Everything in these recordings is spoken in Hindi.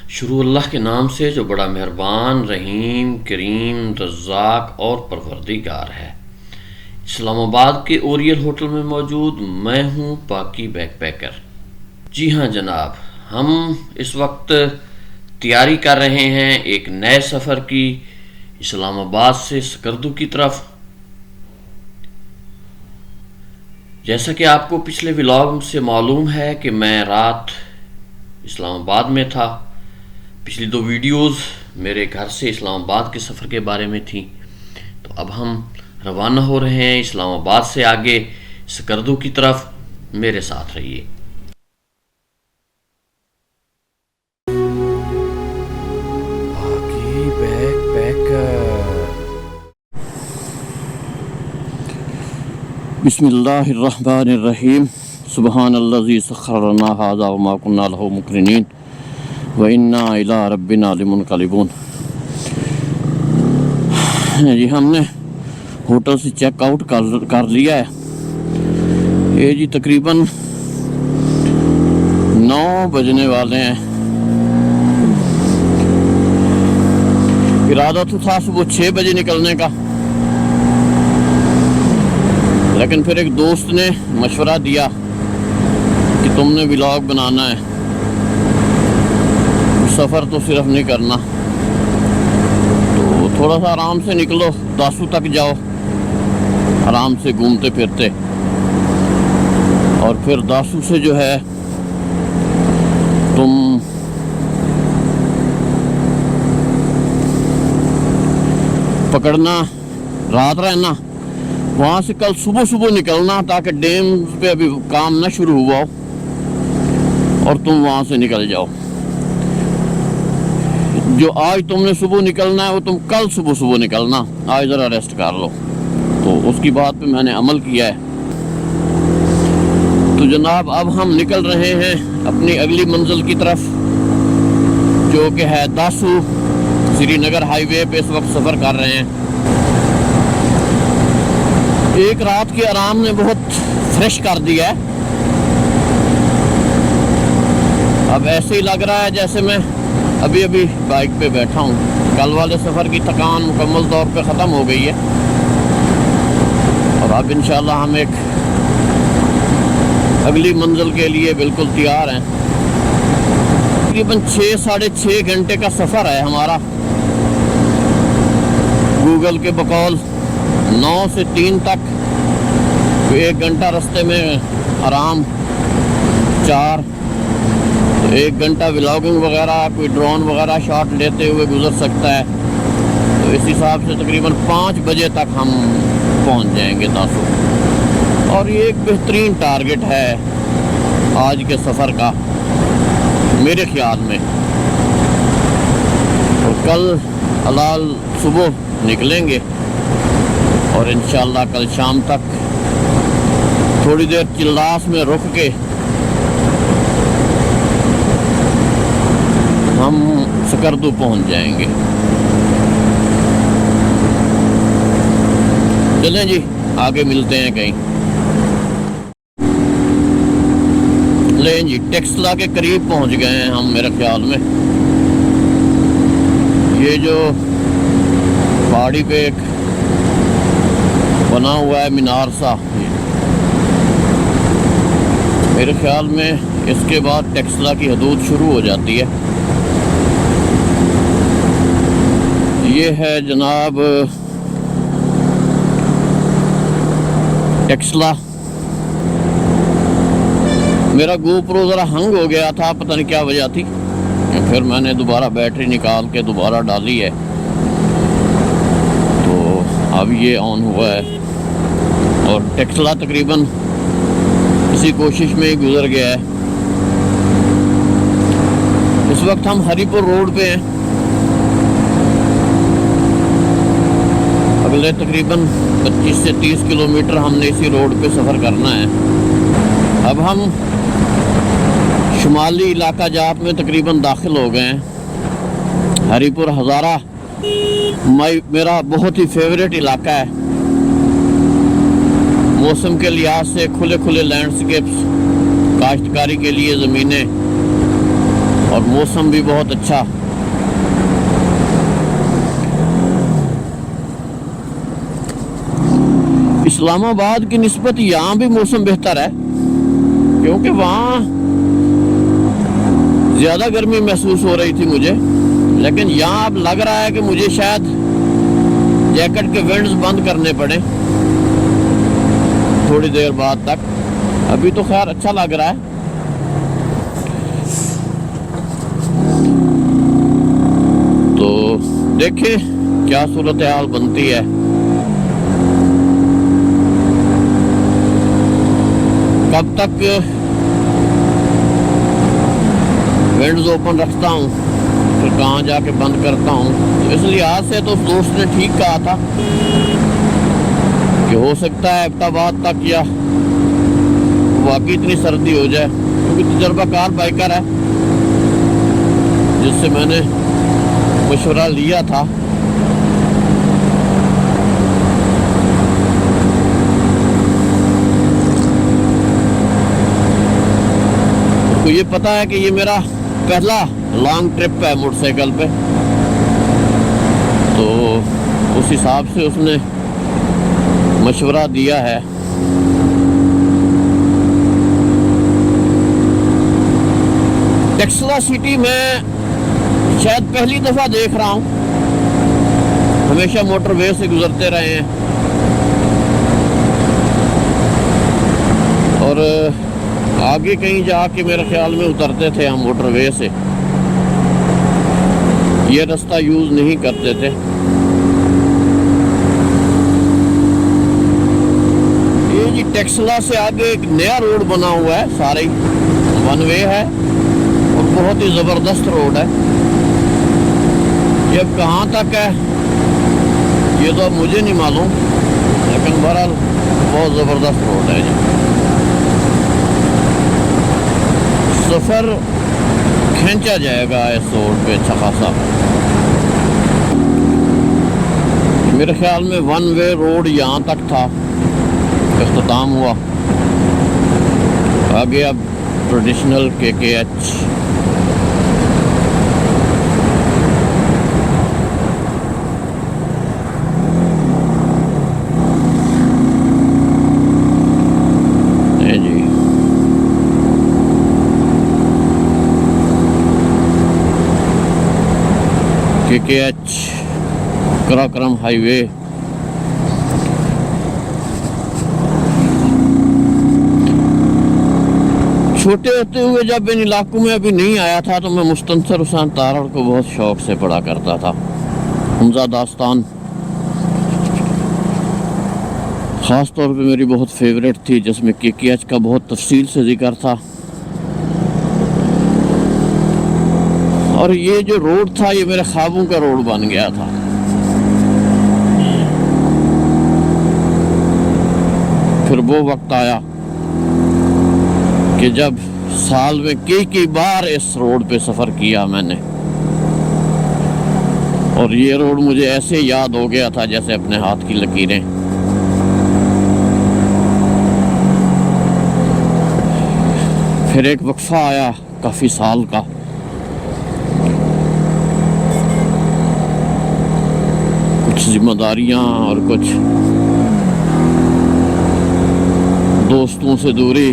शुरू अल्लाह के नाम से जो बड़ा मेहरबान, रहीम, करीम, रज़्ज़ाक़ और परवरदिगार है। इस्लामाबाद के ओरियल होटल में मौजूद मैं हूँ पाकी बैकपैकर। जी हाँ जनाब, हम इस वक्त तैयारी कर रहे हैं एक नए सफ़र की, इस्लामाबाद से स्कर्दू की तरफ। जैसा कि आपको पिछले व्लॉग से मालूम है कि मैं रात इस्लामाबाद में था। पिछली 2 वीडियोस मेरे घर से इस्लामाबाद के सफ़र के बारे में थी। तो अब हम रवाना हो रहे हैं इस्लामाबाद से आगे स्कर्दू की तरफ। मेरे साथ रहिए। पाकी बैकपैकर। बिस्मिल्लाहिर्रहमानिर्रहीम। सुब्हानल्लज़ी सख़्खर लना हाज़ा व मा कुन्ना लहू मुक़रिनीन व इन्ना इला रब्बिना लमुनक़लिबून। जी हमने होटल से चेकआउट कर लिया है। ये जी तकरीबन 9 बजने वाले हैं। इरादा तो था सुबह 6 बजे निकलने का, लेकिन फिर एक दोस्त ने मशवरा दिया कि तुमने व्लॉग बनाना है, सफ़र तो सिर्फ नहीं करना, तो थोड़ा सा आराम से निकलो, दासू तक जाओ आराम से घूमते फिरते, और फिर दासू से जो है तुम पकड़ना, रात रहना, वहाँ से कल सुबह सुबह निकलना ताकि डैम पे अभी काम ना शुरू हुआ हो और तुम वहाँ से निकल जाओ। जो आज तुमने सुबह निकलना है वो तुम कल सुबह सुबह निकलना, आज ज़रा रेस्ट कर लो। तो उसकी बात पे मैंने अमल किया है। तो जनाब अब हम निकल रहे हैं अपनी अगली मंजिल की तरफ, जो कि है दासू। श्रीनगर हाईवे पे इस वक्त सफ़र कर रहे हैं। एक रात के आराम ने बहुत फ्रेश कर दिया है। अब ऐसे ही लग रहा है जैसे मैं अभी अभी बाइक पे बैठा हूँ। कल वाले सफ़र की थकान मुकम्मल तौर पे ख़त्म हो गई है और अब इंशाल्लाह हम एक अगली मंजिल के लिए बिल्कुल तैयार हैं। तकरीबन 6 साढ़े 6 घंटे का सफ़र है हमारा। गूगल के बकौल 9 से 3 तक, तो 1 घंटा रास्ते में आराम, 4, तो 1 घंटा व्लॉगिंग वगैरह, कोई ड्रोन वगैरह शॉट लेते हुए गुजर सकता है। तो इस हिसाब से तकरीबन 5 बजे तक हम पहुंच जाएंगे दासू। और ये एक बेहतरीन टारगेट है आज के सफ़र का मेरे ख्याल में। और कल हलाल सुबह निकलेंगे और इंशाल्लाह कल शाम तक थोड़ी देर चिल्लास में रुक के हम स्कर्दू पहुंच जाएंगे। चलें जी, आगे मिलते हैं कहीं। लें जी, टेक्सला के करीब पहुंच गए हैं हम मेरे ख्याल में। ये जो पहाड़ी पे एक बना हुआ है मीनार सा, मेरे ख्याल में इसके बाद टेक्सला की हदूद शुरू हो जाती है। ये है जनाब टेक्सला। मेरा गोप्रो ज़रा हंग हो गया था, पता नहीं क्या वजह थी, फिर मैंने दोबारा बैटरी निकाल के दोबारा डाली है, तो अब ये ऑन हुआ है। और टेक्सला तकरीबन इसी कोशिश में ही गुजर गया है। इस वक्त हम हरीपुर रोड पे हैं। अगले तकरीबन 25 से 30 किलोमीटर हमने इसी रोड पे सफ़र करना है। अब हम शुमाली इलाका जात में तकरीबन दाखिल हो गए हैं। हरीपुर हज़ारा मेरा बहुत ही फेवरेट इलाका है। मौसम के लिहाज से खुले खुले लैंडस्केप्स, काश्तकारी के लिए ज़मीनें और मौसम भी बहुत अच्छा। इस्लामाबाद की निस्बत यहाँ भी मौसम बेहतर है, क्योंकि वहाँ ज़्यादा गर्मी महसूस हो रही थी मुझे, लेकिन यहाँ अब लग रहा है कि मुझे शायद जैकेट के वेंट्स बंद करने पड़े थोड़ी देर बाद तक। अभी तो खैर अच्छा लग रहा है। तो देखें क्या सूरत हाल बनती है। कब तक विंडोज ओपन रखता हूँ, फिर कहाँ जाके बंद करता हूँ। तो इस लिहाज से तो दोस्त ने ठीक कहा था कि हो सकता है अब्ताबाद तक या वाकई इतनी सर्दी हो जाए, क्योंकि तजर्बाकार बाइकर है जिससे मैंने मशवरा लिया था। तो ये पता है कि ये मेरा पहला लॉन्ग ट्रिप है मोटरसाइकिल पे, तो उस हिसाब से उसने मशवरा दिया है। टेक्सला सिटी में शायद पहली दफ़ा देख रहा हूँ, हमेशा मोटरवे से गुजरते रहे हैं और आगे कहीं जाके मेरे ख्याल में उतरते थे हम मोटरवे से, ये रास्ता यूज़ नहीं करते थे। ये जी टेक्सला से आगे एक नया रोड बना हुआ है, सारे वन वे है और बहुत ही ज़बरदस्त रोड है। ये अब कहाँ तक है ये तो मुझे नहीं मालूम, लेकिन बहरहाल बहुत ज़बरदस्त रोड है जी। सफ़र खींचा जाएगा इस रोड पे अच्छा खासा। मेरे ख्याल में वन वे रोड यहाँ तक था, इख्तिताम हुआ। आगे अब traditional KKH। KKH Karakoram highway. छोटे होते हुए जब इन इलाकों में अभी नहीं आया था तो मैं मुस्तनसर हुसैन तारड़ को बहुत शौक से पढ़ा करता था। हमजा दास्तान ख़ास तौर पे मेरी बहुत फेवरेट थी, जिसमें KKH का बहुत तफसील से जिक्र था। और ये जो रोड था ये मेरे ख्वाबों का रोड बन गया था। फिर वो वक्त आया कि जब साल में कई बार इस रोड पे सफ़र किया मैंने, और ये रोड मुझे ऐसे याद हो गया था जैसे अपने हाथ की लकीरें। फिर एक वक्फा आया काफ़ी साल का, कुछ जिम्मेदारियां और कुछ दोस्तों से दूरी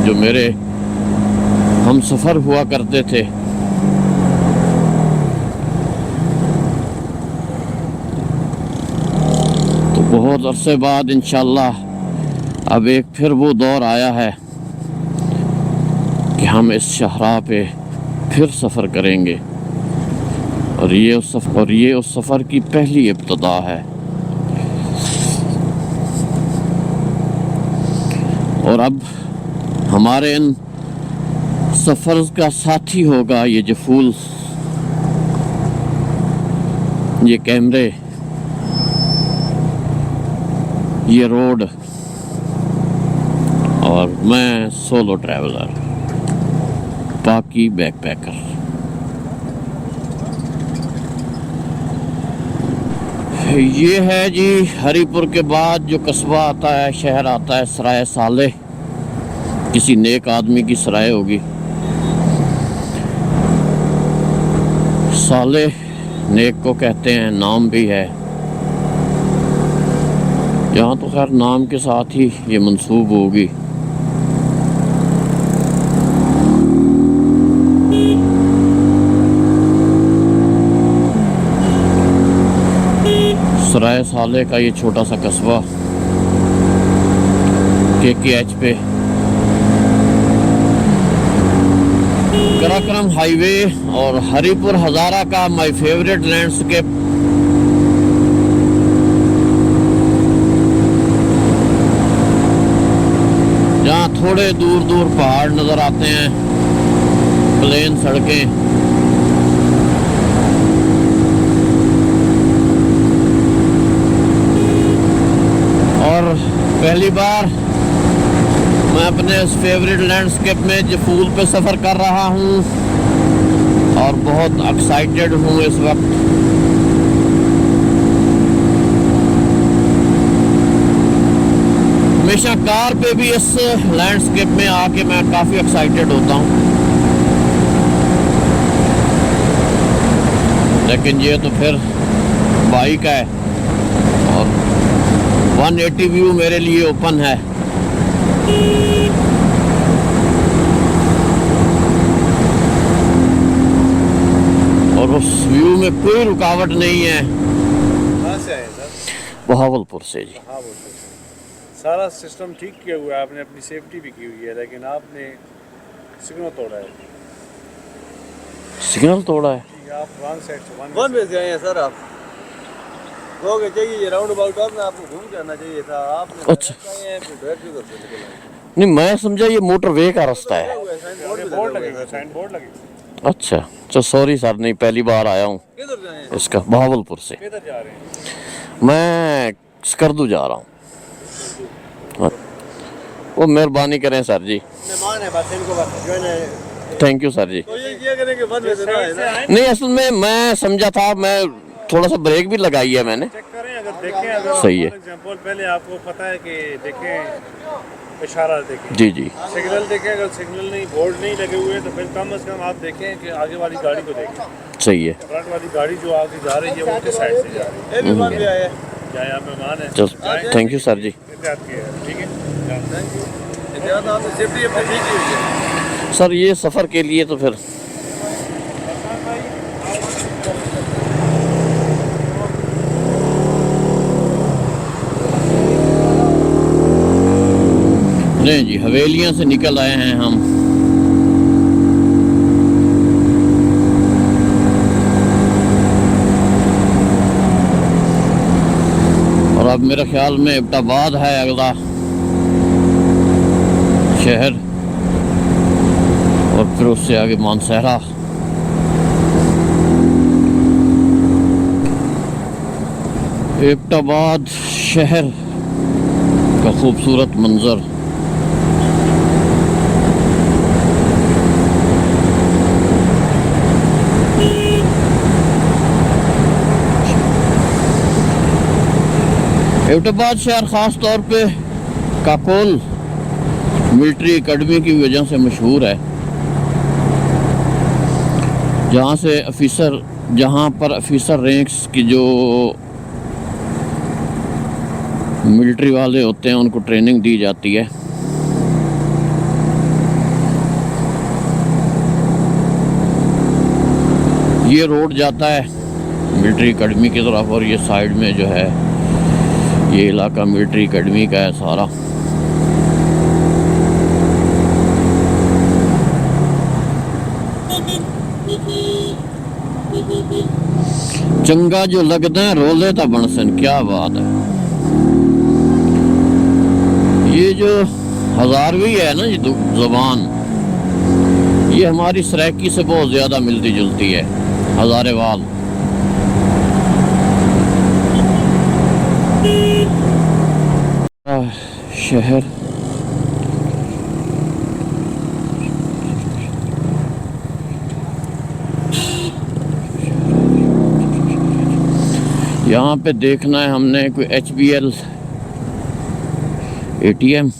जो मेरे हम सफ़र हुआ करते थे। तो बहुत अरसे बाद इंशाअल्लाह अब एक फिर वो दौर आया है कि हम इस शाहराह पे फिर सफ़र करेंगे, और ये उस सफ़र की पहली इब्तिदा है। और अब हमारे इन सफ़र का साथी होगा ये जफूल, ये कैमरे, ये रोड, और मैं सोलो ट्रैवलर पाकी बैकपैकर। ये है जी हरीपुर के बाद जो कस्बा आता है, शहर आता है, सराय साले। किसी नेक आदमी की सराय होगी। साले नेक को कहते हैं, नाम भी है। यहाँ तो खैर नाम के साथ ही ये मंसूब होगी। सराय साले का ये छोटा सा कस्बा KKH पे कराक्रम हाईवे और हरिपुर हजारा का माय फेवरेट लैंडस्केप। जहाँ थोड़े दूर दूर पहाड़ नजर आते हैं, प्लेन सड़कें। और पहली बार मैं अपने इस फेवरेट लैंडस्केप में जफूल पे सफ़र कर रहा हूँ और बहुत एक्साइटेड हूँ इस वक्त। हमेशा कार पे भी इस लैंडस्केप में आके मैं काफ़ी एक्साइटेड होता हूँ, लेकिन ये तो फिर बाइक है और 180 व्यू मेरे लिए ओपन है। और उस व्यू में कोई रुकावट नहीं है। कहाँ से आए सर? बहावलपुर से जी। हाँ, वो सारा सिस्टम ठीक किया हुआ है आपने, अपनी सेफ्टी भी की हुई है, लेकिन आपने सिग्नल तोड़ा है। सिग्नल तोड़ा है? आप रॉन्ग साइड से वन वे से आए हैं सर। आप लोगे चाहिए ये राउंड अबाउट आपने आपको घूम के आना चाहिए था। आपने अच्छा। आए हैं फिर डायरेक्ट उधर से निकल आए। नहीं, मैं समझा ये मोटरवे का रास्ता है। बोर्ड लगे हुए, साइन बोर्ड लगे हुए। अच्छा तो सॉरी सर, नहीं पहली बार आया हूँ किधर जाए हैं? इसका। बहावलपुर से किधर जा रहे हैं? मैं स्कर्दू जा रहा हूँ। वो मेहरबानी करें सर जी। मेहमान है बस, इनको बस जो है। थैंक यू सर जी। तो ये किया करें कि वन वे से ना आए ना। नहीं, असल में मैं समझा था, मैं थोड़ा सा ब्रेक भी लगाई है मैंने। चेक करें, अगर देखें, अगर सही है। एग्जांपल पहले आपको पता है कि देखें इशारा देखें, जी जी सिग्नल देखें। अगर सिग्नल नहीं, बोर्ड नहीं लगे हुए तो फिर कम से कम आप देखें कि आगे वाली गाड़ी को देखें। सही है। फ्रंट वाली गाड़ी जो आगे जा रही है वो किस साइड से जा रही है। ये भी वन वे आए। क्या यहाँ मेहमान है? चल थैंक यू सर जी। एहतियात किया है, ठीक है। Thank you. ध्यान आपने सेफ्टी अपनी ठीक की हुई है। सर ये सफ़र के लिए तो फिर नहीं जी, हवेलियां से निकल आए हैं हम। और अब मेरे ख्याल में एबटाबाद है अगला शहर, और फिर उससे आगे मानसहरा। एबटाबाद शहर का खूबसूरत मंजर। एबटाबाद शहर ख़ास तौर पे काकोल मिलिट्री एकेडमी की वजह से मशहूर है, जहाँ पर ऑफिसर रैंक्स की जो मिलिट्री वाले होते हैं उनको ट्रेनिंग दी जाती है। ये रोड जाता है मिलिट्री एकेडमी की तरफ, और ये साइड में जो है ये इलाका मिलिट्री एकेडमी का है सारा। चंगा जो लगता है रोले तो बनसन, क्या बात है। ये जो हजारवी है ना ये ज़बान, ये हमारी सराइकी से बहुत ज़्यादा मिलती जुलती है। हजारेवाल शहर। यहाँ पे देखना है हमने कोई HBL ATM।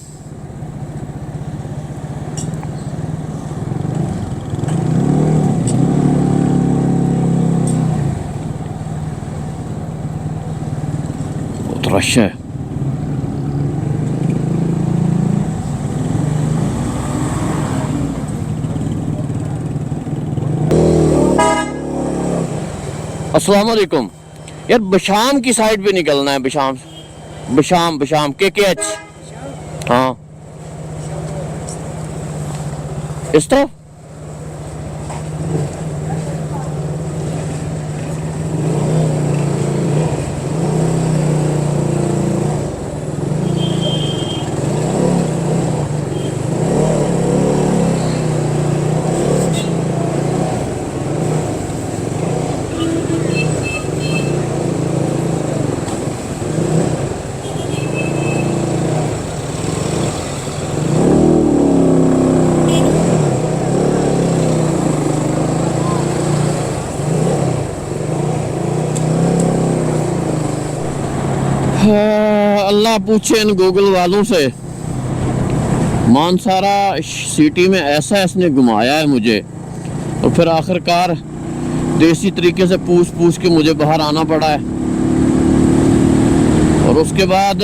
रश है। अस्सलाम वालेकुम यार, बशाम की साइड पे निकलना है। बशाम बशाम बशाम KKH। हाँ इस तरफ। अल्लाह पूछे इन गूगल वालों से। मानसारा सिटी में ऐसा इसने घुमाया है मुझे, और फिर आखिरकार देसी तरीके से पूछ पूछ के मुझे बाहर आना पड़ा है। और उसके बाद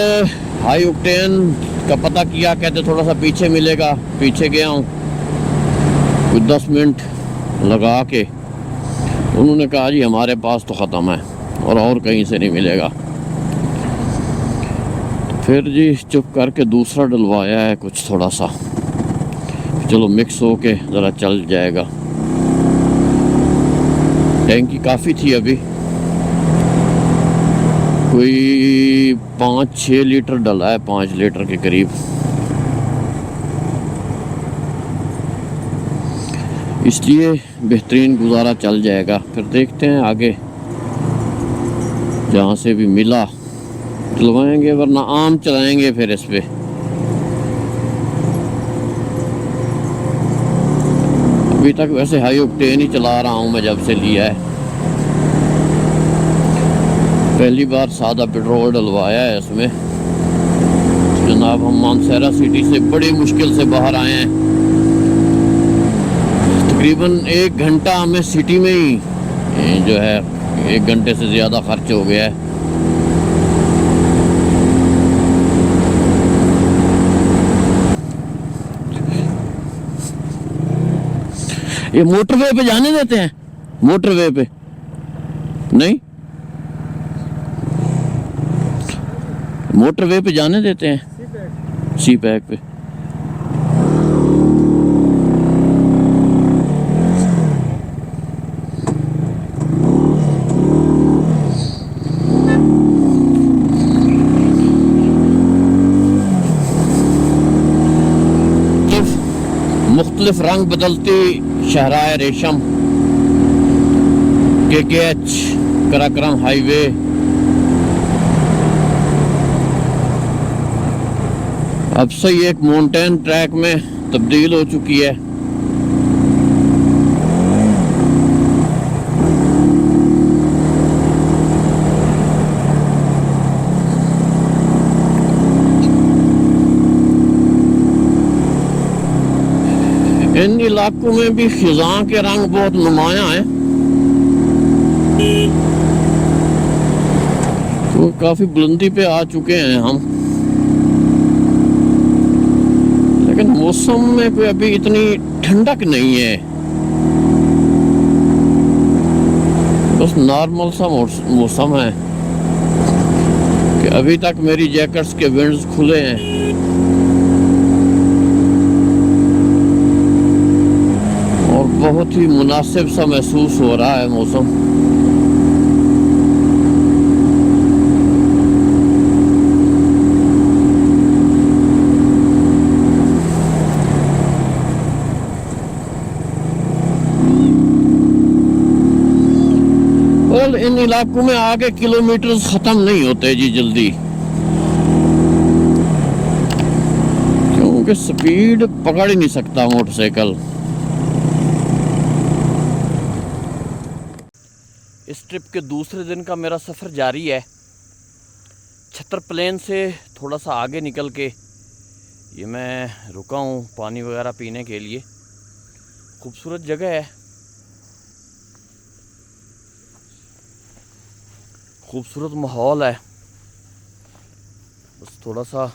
हाई ऑक्टेन का पता किया, कहते थोड़ा सा पीछे मिलेगा। पीछे गया हूँ, कुछ 10 मिनट लगा के उन्होंने कहा जी हमारे पास तो ख़त्म है और कहीं से नहीं मिलेगा। फिर जी चुप करके दूसरा डलवाया है कुछ थोड़ा सा, चलो मिक्स हो के ज़रा चल जाएगा। टैंकी काफ़ी थी, अभी कोई 5-6 लीटर डला है, 5 लीटर के करीब। इसलिए बेहतरीन गुजारा चल जाएगा। फिर देखते हैं आगे जहाँ से भी मिला चलवाएंगे, वरना आम चलाएंगे फिर इस पे। अभी तक वैसे हाई ऑक्टेन ही चला रहा हूँ मैं जब से लिया है। पहली बार सादा पेट्रोल डलवाया है इसमें। जनाब हम मानसरा सिटी से बड़ी मुश्किल से बाहर आए हैं। तकरीबन 1 घंटा हमें सिटी में ही जो है 1 घंटे से ज़्यादा खर्च हो गया है। ये मोटरवे पे जाने देते हैं? मोटरवे पे नहीं, मोटरवे पे जाने देते हैं। सी पैक पे मुख्तलिफ रंग बदलती शहराए रेशम KKH कराक्रम हाईवे। अब से एक माउंटेन ट्रैक में तब्दील हो चुकी है। इन इलाकों में भी खिज़ां के रंग बहुत नुमाया है, तो काफ़ी बुलंदी पे आ चुके हैं हम। लेकिन मौसम में कोई अभी इतनी ठंडक नहीं है, बस नॉर्मल सा मौसम है कि अभी तक मेरी जैकेट्स के विंड्स खुले हैं। बहुत ही मुनासिब सा महसूस हो रहा है मौसम। और इन इलाकों में आगे किलोमीटर्स ख़त्म नहीं होते जी जल्दी, क्योंकि स्पीड पकड़ ही नहीं सकता मोटरसाइकिल। इस ट्रिप के दूसरे दिन का मेरा सफ़र जारी है। छतर प्लेन से थोड़ा सा आगे निकल के ये मैं रुका हूँ पानी वगैरह पीने के लिए। खूबसूरत जगह है, खूबसूरत माहौल है। बस थोड़ा सा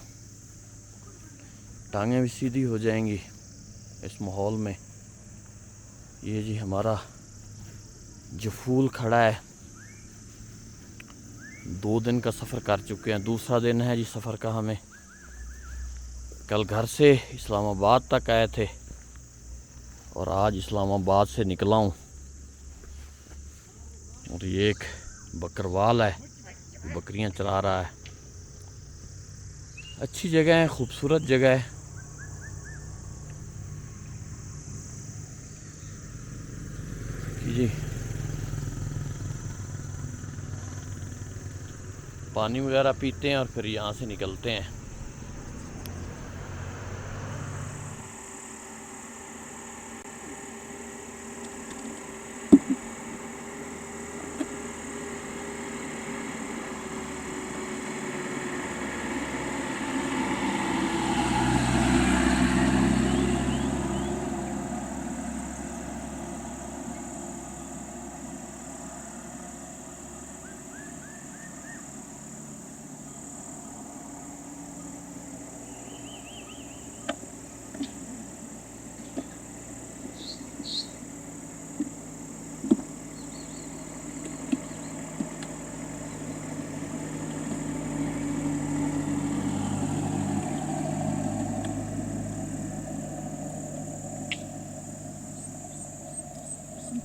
टांगें भी सीधी हो जाएंगी इस माहौल में। ये जी हमारा जफूल खड़ा है, 2 दिन का सफ़र कर चुके हैं, दूसरा दिन है जी सफ़र का। हमें कल घर से इस्लामाबाद तक आए थे और आज इस्लामाबाद से निकला हूँ। और ये एक बकरवाल है, बकरियां चरा रहा है। अच्छी जगह है, खूबसूरत जगह है। जी पानी वगैरह पीते हैं और फिर यहाँ से निकलते हैं।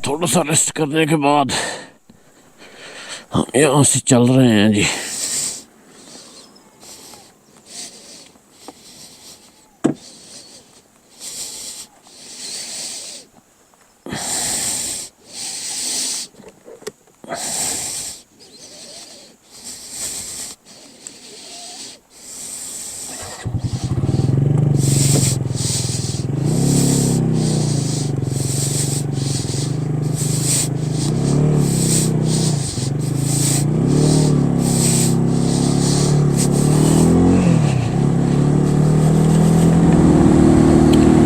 थोड़ा सा रेस्ट करने के बाद हम यहाँ से चल रहे हैं जी।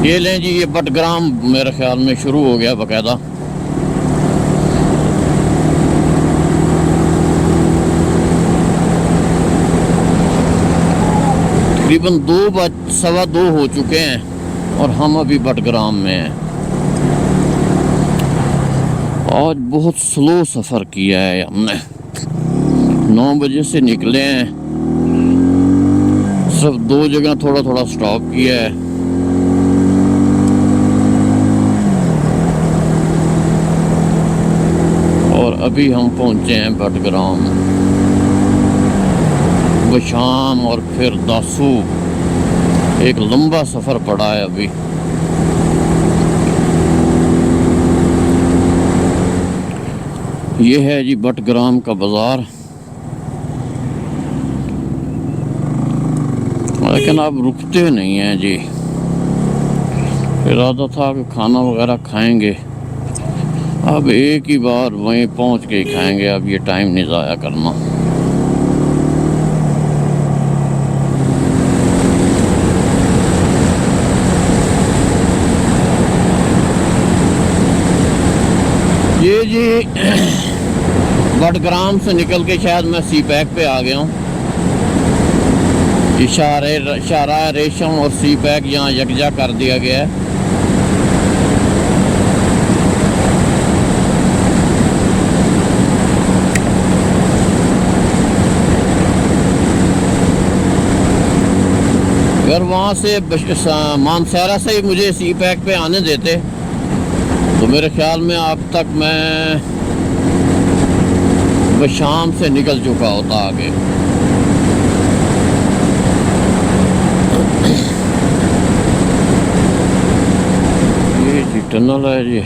ये लें जी, ये बटग्राम मेरे ख्याल में शुरू हो गया बाकायदा। तकरीबन 2:15 हो चुके हैं और हम अभी बटग्राम में हैं। आज बहुत स्लो सफ़र किया है हमने, 9 बजे से निकले हैं, सिर्फ 2 जगह थोड़ा थोड़ा स्टॉप किया है। और अभी हम पहुंचे हैं बटग्राम। बशाम और फिर दासू, एक लंबा सफ़र पड़ा है अभी। ये है जी बटग्राम का बाज़ार, लेकिन अब रुकते नहीं हैं जी। इरादा था कि खाना वगैरह खाएंगे, अब एक ही बार वहीं पहुंच के ही खाएंगे। अब ये टाइम नहीं ज़ाया करना। ये जी बटग्राम से निकल के शायद मैं सी पैक पे आ गया हूँ। इशारा रेशम और सी पैक यहाँ यकजा कर दिया गया है। अगर वहाँ से मानसहरा से ही मुझे सी पैक पे आने देते तो मेरे ख्याल में अब तक मैं बशाम से निकल चुका होता आगे। ये जी टनल है जी।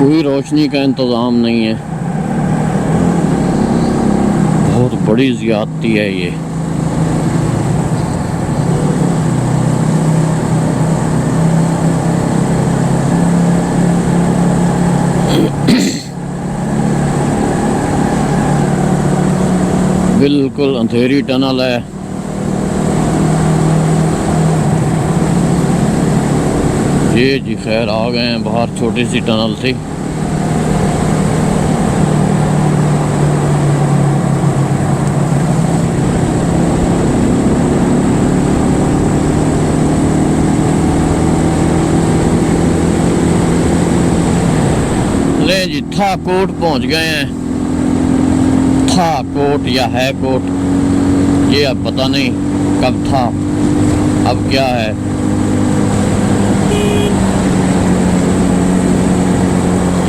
कोई रोशनी का इंतज़ाम नहीं है, बहुत बड़ी ज़्यादती है ये। बिल्कुल अंधेरी टनल है। ये जी खैर आ गए हैं बाहर, छोटी सी टनल थी। ले जी था कोट पहुंच गए हैं। था कोट या है कोट, ये अब पता नहीं कब था अब क्या है।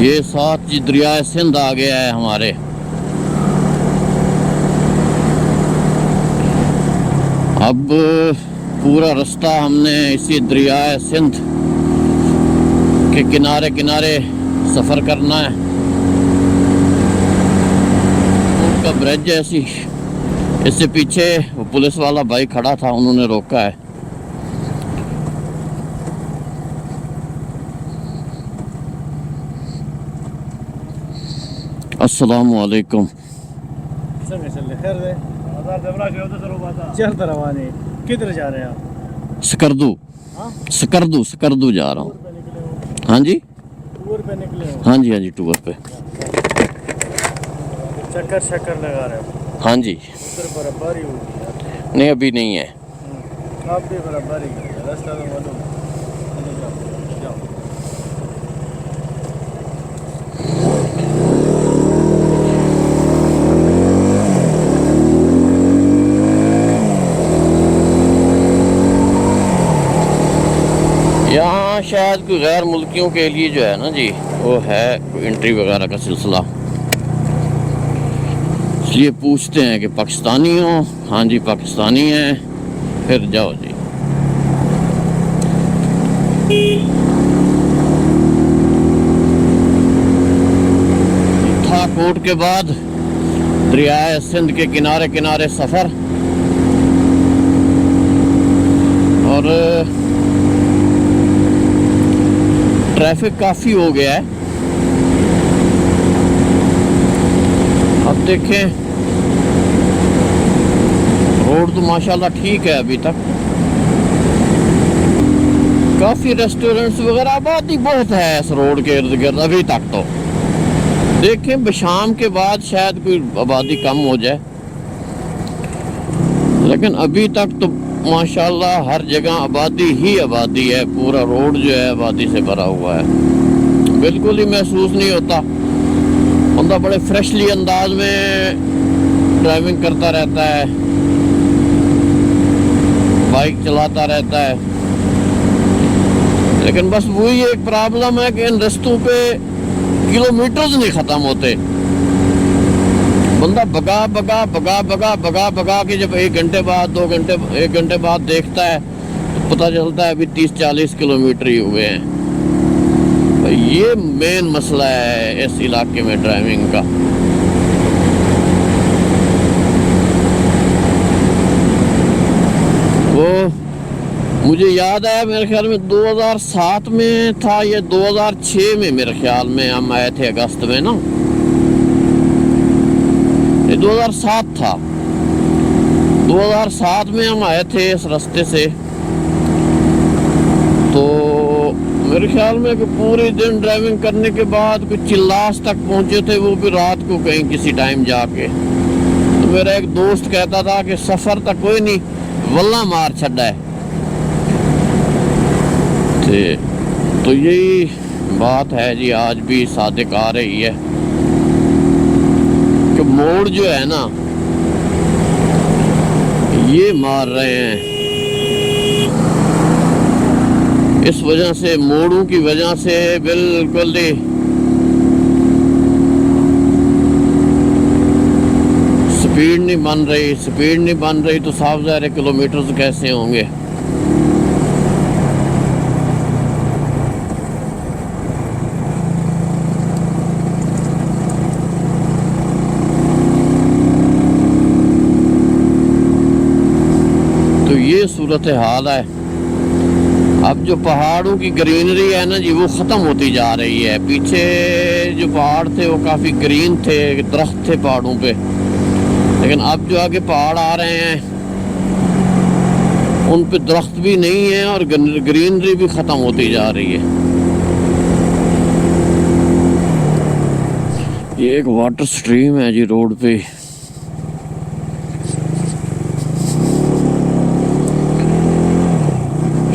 ये साथ जी दरियाए सिंध आ गया है हमारे। अब पूरा रास्ता हमने इसी दरियाए सिंध के किनारे किनारे सफ़र करना है। उनका ब्रिज है ऐसी, इससे पीछे वो पुलिस वाला भाई खड़ा था, उन्होंने रोका है। अस्सलामु अलैकुम। चल रवाने किधर जा रहे हैं आप? सकरदू। सकरदू सकरदू जा रहा हूँ। हाँ जी, टूर पे निकले हो? हाँ जी, हाँ जी, टूर पे। चक्कर शक्कर लगा रहे हो? हाँ जी। उधर बर्फबारी होगी यार। नहीं अभी नहीं है। आप भी बर्फबारी है, रास्ता तो मालूम है। जाओ जाओ। यहाँ शायद कोई गैर मुल्कियों के लिए जो है ना जी, वो है कोई एंट्री वगैरह का सिलसिला, इसलिए पूछते हैं कि पाकिस्तानी हो? हाँ जी पाकिस्तानी हैं, फिर जाओ जी। था कोट के बाद दरियाए सिंध के किनारे किनारे सफ़र, और ट्रैफिक काफ़ी हो गया है। अब देखें, रोड तो माशाल्लाह ठीक है अभी तक, काफ़ी रेस्टोरेंट्स वगैरह, आबादी बहुत है इस रोड के इर्द गिर्द अभी तक। तो देखें शाम के बाद शायद कोई आबादी कम हो जाए, लेकिन अभी तक तो माशाल्लाह हर जगह आबादी ही आबादी है। पूरा रोड जो है आबादी से भरा हुआ है, बिल्कुल ही महसूस नहीं होता। बंदा बड़े फ्रेशली अंदाज में ड्राइविंग करता रहता है, बाइक चलाता रहता है। लेकिन बस वही एक प्रॉब्लम है कि इन रास्तों पे किलोमीटर्स नहीं ख़त्म होते। बंदा भगा भगा भगा भगा भगा भगा के जब 1 घंटे बाद 2 घंटे 1 घंटे बाद देखता है तो पता चलता है अभी 30-40 किलोमीटर ही हुए हैं। भाई ये मेन मसला है इस इलाके में ड्राइविंग का। वो मुझे याद है, मेरे ख्याल में 2007 में था या 2006 में, मेरे ख्याल में हम आए थे अगस्त में ना, 2007 था। 2007 में हम आए थे इस रास्ते से, तो मेरे ख्याल में कि पूरे दिन ड्राइविंग करने के बाद कुछ चिल्लास तक पहुंचे थे, वो भी रात को कहीं किसी टाइम जाके। तो मेरा एक दोस्त कहता था कि सफ़र तक कोई नहीं, वल्ला मार छड़ा है। तो यही बात है जी, आज भी सादिक आ रही है कि मोड़ जो है ना ये मार रहे हैं। इस वजह से, मोड़ों की वजह से बिल्कुल ही स्पीड नहीं बन रही। स्पीड नहीं बन रही तो साफ ज़ाहिर किलोमीटर्स कैसे होंगे। तो ये सूरत हाल है। अब जो पहाड़ों की ग्रीनरी है ना जी, वो ख़त्म होती जा रही है। पीछे जो पहाड़ थे वो काफ़ी ग्रीन थे, दरख्त थे पहाड़ों पे, लेकिन अब जो आगे पहाड़ आ रहे हैं उन पे दरख्त भी नहीं है और ग्रीनरी भी ख़त्म होती जा रही है। ये एक वाटर स्ट्रीम है जी रोड पे।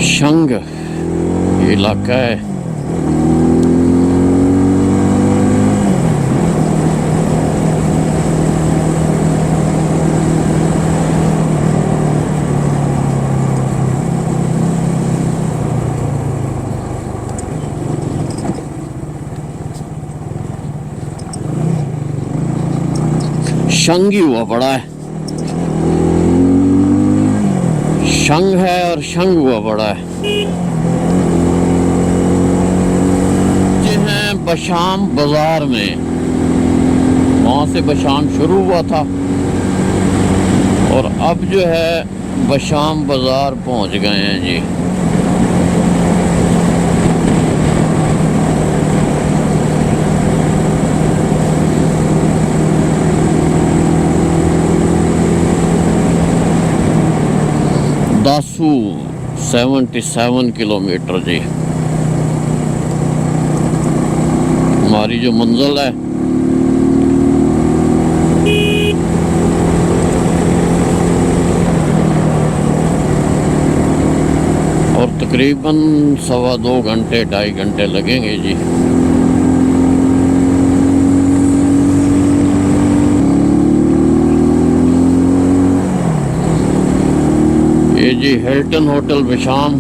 शंग ये इलाका है। शंग ही हुआ पड़ा है, शंग है और शंग हुआ पड़ा है। ये हैं बशाम बाजार में, वहाँ से बशाम शुरू हुआ था और अब जो है बशाम बाजार पहुँच गए हैं जी। दासू 77 किलोमीटर जी हमारी जो मंजिल है। और तकरीबन 2.25 घंटे 2.5 घंटे लगेंगे जी। ये जी हिल्टन होटल बशाम।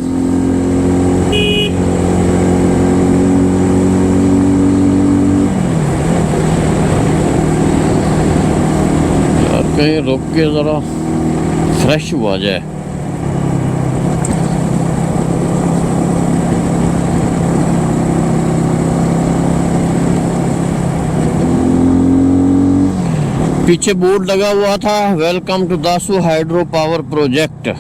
यार कहीं रुक के ज़रा फ्रेश हुआ जाए। पीछे बोर्ड लगा हुआ था welcome to Dasu hydro power project.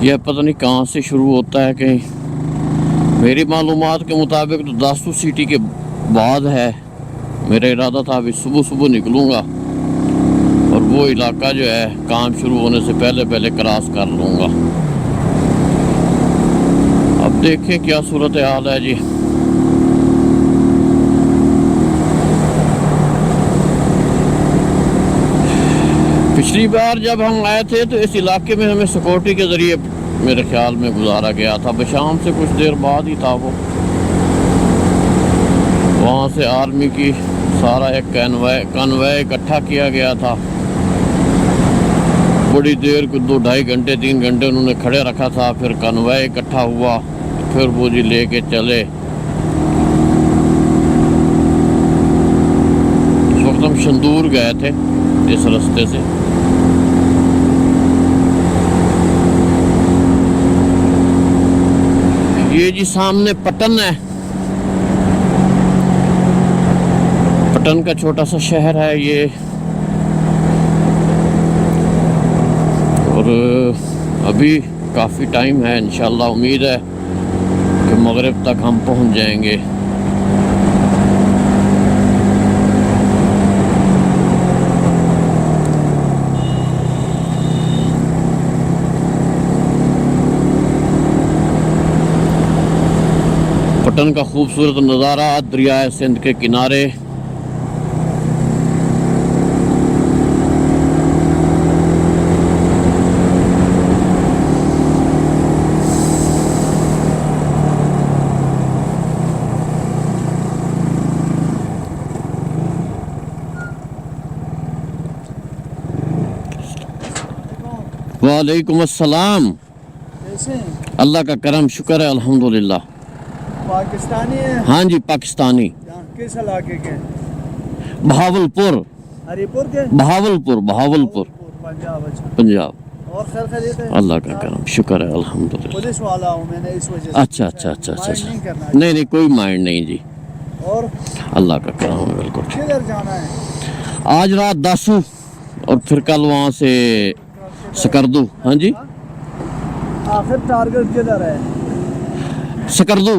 यह पता नहीं कहाँ से शुरू होता है, कहीं मेरी मालूमात के मुताबिक तो दासू सिटी के बाद है। मेरा इरादा था अभी सुबह सुबह निकलूँगा और वो इलाका जो है काम शुरू होने से पहले पहले क्रॉस कर लूँगा। अब देखें क्या सूरत हाल है जी। पिछली बार जब हम आए थे तो इस इलाके में हमें सिक्योरिटी के ज़रिए मेरे ख्याल में गुजारा गया था। बशाम से कुछ देर बाद ही था वो। वहाँ से आर्मी की सारा एक कन्वॉय इकट्ठा किया गया था। बड़ी देर को 2-2.5 घंटे 3 घंटे उन्होंने खड़े रखा था। फिर कन्वॉय इकट्ठा हुआ, फिर वो जी लेके चले। इस वक्त हम शंदूर गए थे इस रास्ते से। ये जी सामने पटन है, पटन का छोटा सा शहर है ये। और अभी काफ़ी टाइम है, इंशाल्लाह उम्मीद है कि मगरिब तक हम पहुंच जाएंगे। पटन का खूबसूरत नज़ारा दरियाए सिंध के किनारे। वालेकुम अस्सलाम। कैसे हैं? अल्लाह का करम शुक्र है अल्हम्दुलिल्लाह। पाकिस्तानी है? हाँ जी पाकिस्तानी। किस इलाके के? बहावलपुर। हरिपुर के? बहावलपुर बहावलपुर पंजाब। अच्छा, पंजाब। और खैर खैरियत है? अल्लाह का करम शुक्र है अल्हम्दुलिल्लाह। पुलिस वाला हूँ मैंने इस वजह से। अच्छा अच्छा अच्छा अच्छा माइंड नहीं करना। नहीं नहीं कोई माइंड नहीं जी, और अल्लाह का करम है बिल्कुल। किधर जाना है? आज रात दासू और फिर कल वहाँ से सकरदू। हाँ जी आखिर टारगेट किधर है? सकरदू।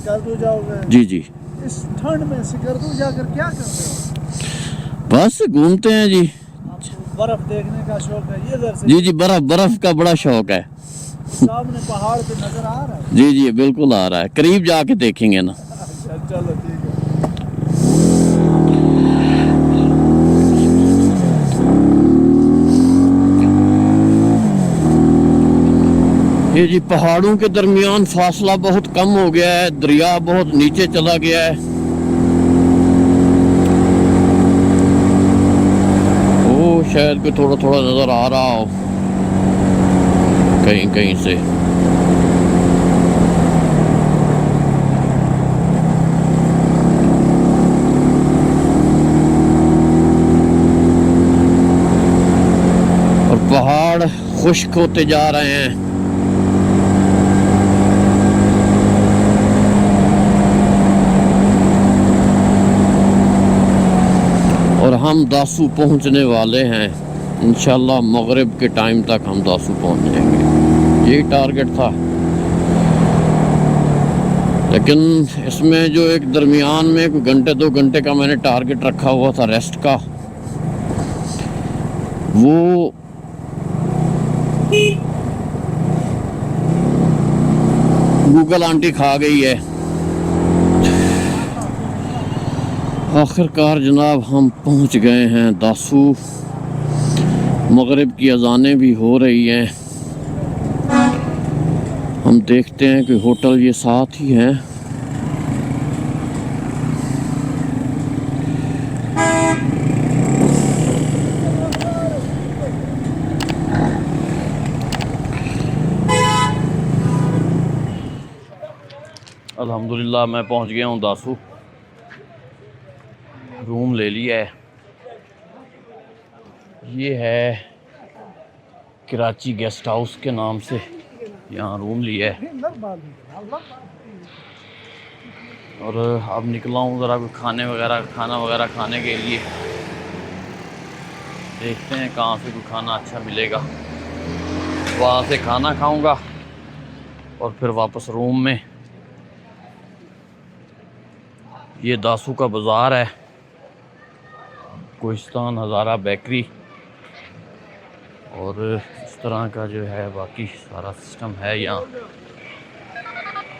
सिकरदू जाओगे? जी जी इस ठंड में सिकरदू जाकर क्या कर रहे हो? बस घूमते हैं जी। आपको बर्फ देखने का शौक है ये इधर से जी जी, बर्फ का बड़ा शौक है। सामने पहाड़ पे नजर आ रहा है। जी जी बिल्कुल आ रहा है, करीब जाके देखेंगे ना। अच्छा चलो ठीक है। ये जी पहाड़ों के दरमियान फासला बहुत कम हो गया है, दरिया बहुत नीचे चला गया है। ओ शायद कोई थोड़ा थोड़ा नजर आ रहा हो कहीं कहीं से। और पहाड़ खुश्क होते जा रहे हैं। और हम दासू पहुंचने वाले हैं इंशाल्लाह। मगरिब के टाइम तक हम दासू पहुंच जाएंगे, यही टारगेट था। लेकिन इसमें जो एक दरमियान में कोई घंटे 2 घंटे का मैंने टारगेट रखा हुआ था रेस्ट का, वो गूगल आंटी खा गई है। आखिरकार जनाब हम पहुंच गए हैं दासू। मगरिब की अजानें भी हो रही हैं। हम देखते हैं कि होटल ये साथ ही है। अल्हम्दुलिल्लाह मैं पहुंच गया हूं दासू। रूम ले लिया है। ये है कराची गेस्ट हाउस के नाम से यहाँ रूम लिया है। और अब निकला हूँ ज़रा कोई खाना वगैरह खाने के लिए। देखते हैं कहाँ से कोई खाना अच्छा मिलेगा, वहाँ से खाना खाऊंगा और फिर वापस रूम में। ये दासू का बाज़ार है, कोहिस्तान हज़ारा बेकरी, और इस तरह का जो है बाकी सारा सिस्टम है। यहाँ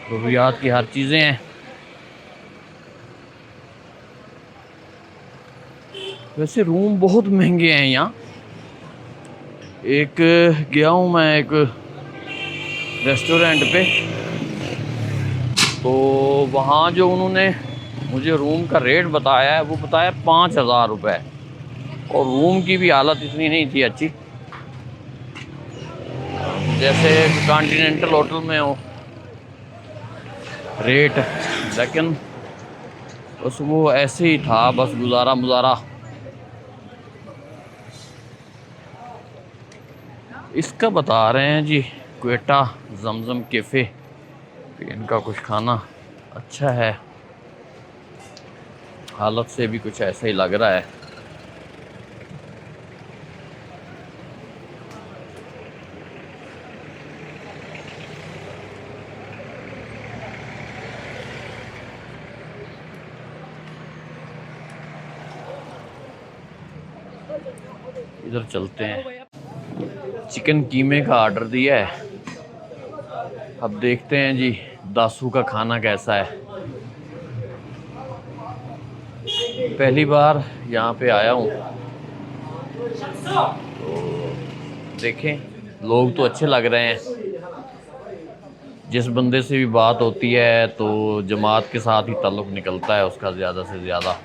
ज़रूरियात की हर चीज़ें हैं। वैसे रूम बहुत महंगे हैं यहाँ। एक गया हूँ मैं एक रेस्टोरेंट पे, तो वहाँ जो उन्होंने मुझे रूम का रेट बताया है वो बताया 5,000 रुपये, और रूम की भी हालत इतनी नहीं थी अच्छी जैसे कॉन्टिनेंटल होटल में हो रेट, लेकिन बस वो ऐसे ही था, बस गुजारा मुजारा। इसका बता रहे हैं जी क्वेटा जमजम कैफ़े, इनका कुछ खाना अच्छा है, हालत से भी कुछ ऐसा ही लग रहा है। इधर चलते हैं। चिकन कीमे का ऑर्डर दिया है, अब देखते हैं जी दासू का खाना कैसा है। पहली बार यहाँ पे आया हूँ, तो देखें लोग तो अच्छे लग रहे हैं। जिस बंदे से भी बात होती है तो जमात के साथ ही ताल्लुक़ निकलता है उसका ज़्यादा से ज़्यादा।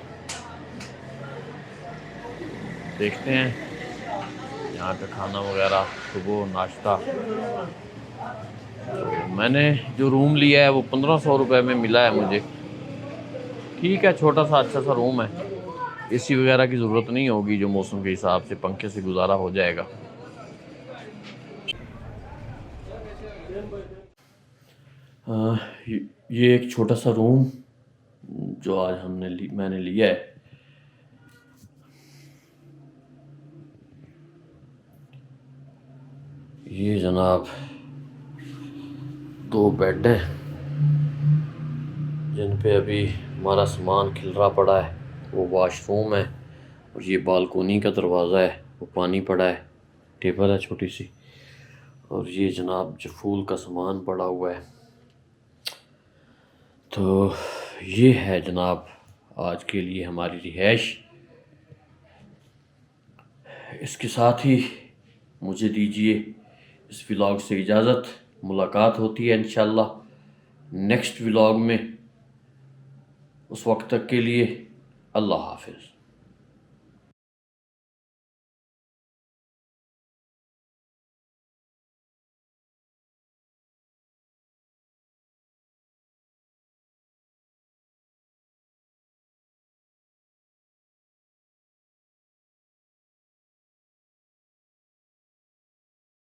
देखते हैं यहाँ का खाना वगैरह, सुबह नाश्ता। तो मैंने जो रूम लिया है वो 1500 रुपये में मिला है मुझे। ठीक है, छोटा सा अच्छा सा रूम है, एसी वगैरह की ज़रूरत नहीं होगी, जो मौसम के हिसाब से पंखे से गुजारा हो जाएगा। ये एक छोटा सा रूम जो आज मैंने लिया है। ये जनाब 2 बेड हैं जिन पे अभी हमारा सामान खिलरा पड़ा है। वो वॉशरूम है और ये बालकोनी का दरवाज़ा है, वो पानी पड़ा है, टेबल है छोटी सी, और ये जनाब जो फूल का सामान पड़ा हुआ है। तो ये है जनाब आज के लिए हमारी रिहाइश। इसके साथ ही मुझे दीजिए इस व्लॉग से इजाज़त। मुलाकात होती है इंशाअल्लाह नेक्स्ट व्लॉग में। उस वक्त तक के लिए अल्लाह हाफिज़।